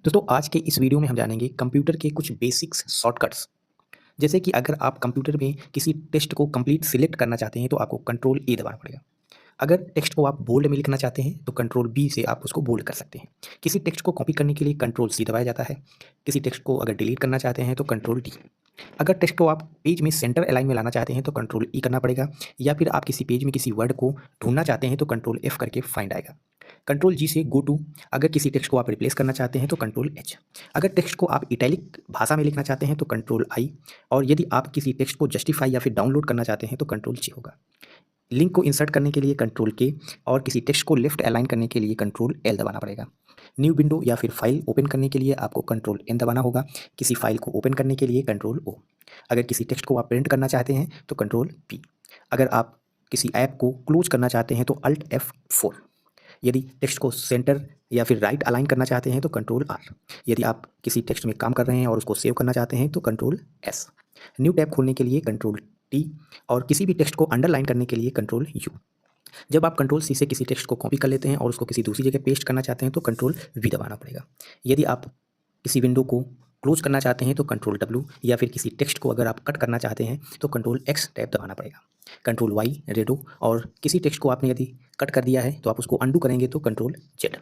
दोस्तों आज के इस वीडियो में हम जानेंगे कंप्यूटर के कुछ बेसिक्स शॉर्टकट्स। जैसे कि अगर आप कंप्यूटर में किसी टेक्स्ट को कंप्लीट सिलेक्ट करना चाहते हैं तो आपको कंट्रोल ए दबाना पड़ेगा। अगर टेक्स्ट को आप बोल्ड में लिखना चाहते हैं तो कंट्रोल बी से आप उसको बोल्ड कर सकते हैं। किसी टेक्स्ट को कॉपी करने के लिए कंट्रोल सी दबाया जाता है। किसी टेक्स्ट को अगर डिलीट करना चाहते हैं तो कंट्रोल डी। अगर टेक्स्ट को आप पेज में सेंटर अलाइन में लाना चाहते हैं तो कंट्रोल ई करना पड़ेगा, या फिर आप किसी पेज में किसी वर्ड को ढूंढना चाहते हैं तो कंट्रोल एफ करके फाइंड आएगा। कंट्रोल जी से गो टू। अगर किसी टेक्स्ट को आप रिप्लेस करना चाहते हैं तो कंट्रोल एच। अगर टेक्स्ट को आप इटैलिक भाषा में लिखना चाहते हैं तो कंट्रोल आई। और यदि आप किसी टेक्स्ट को जस्टिफाई या फिर डाउनलोड करना चाहते हैं तो कंट्रोल जी होगा। लिंक को इंसर्ट करने के लिए कंट्रोल के, और किसी टेक्स्ट को लेफ्ट अलाइन करने के लिए कंट्रोल एल दबाना पड़ेगा। न्यू विंडो या फिर फाइल ओपन करने के लिए आपको कंट्रोल एन दबाना होगा। किसी फाइल को ओपन करने के लिए कंट्रोल ओ। अगर किसी टेक्स्ट को आप प्रिंट करना चाहते हैं तो कंट्रोल पी। अगर आप किसी ऐप को क्लोज करना चाहते हैं तो अल्ट F4। यदि टेक्स्ट को सेंटर या फिर राइट अलाइन करना चाहते हैं तो कंट्रोल आर। यदि आप किसी टेक्स्ट में काम कर रहे हैं और उसको सेव करना चाहते हैं तो कंट्रोल एस। न्यू टैब खोलने के लिए कंट्रोल टी, और किसी भी टेक्स्ट को अंडरलाइन करने के लिए कंट्रोल यू। जब आप कंट्रोल सी से किसी टेक्स्ट को कॉपी कर लेते हैं और उसको किसी दूसरी जगह पेस्ट करना चाहते हैं तो कंट्रोल वी दबाना पड़ेगा। यदि आप किसी विंडो को क्लोज करना चाहते हैं तो कंट्रोल डब्ल्यू, या फिर किसी टेक्स्ट को अगर आप कट करना चाहते हैं तो कंट्रोल एक्स टैब दबाना पड़ेगा। कंट्रोल वाई रेडो, और किसी टेक्स्ट को आपने यदि कट कर दिया है तो आप उसको अंडू करेंगे तो कंट्रोल जेड।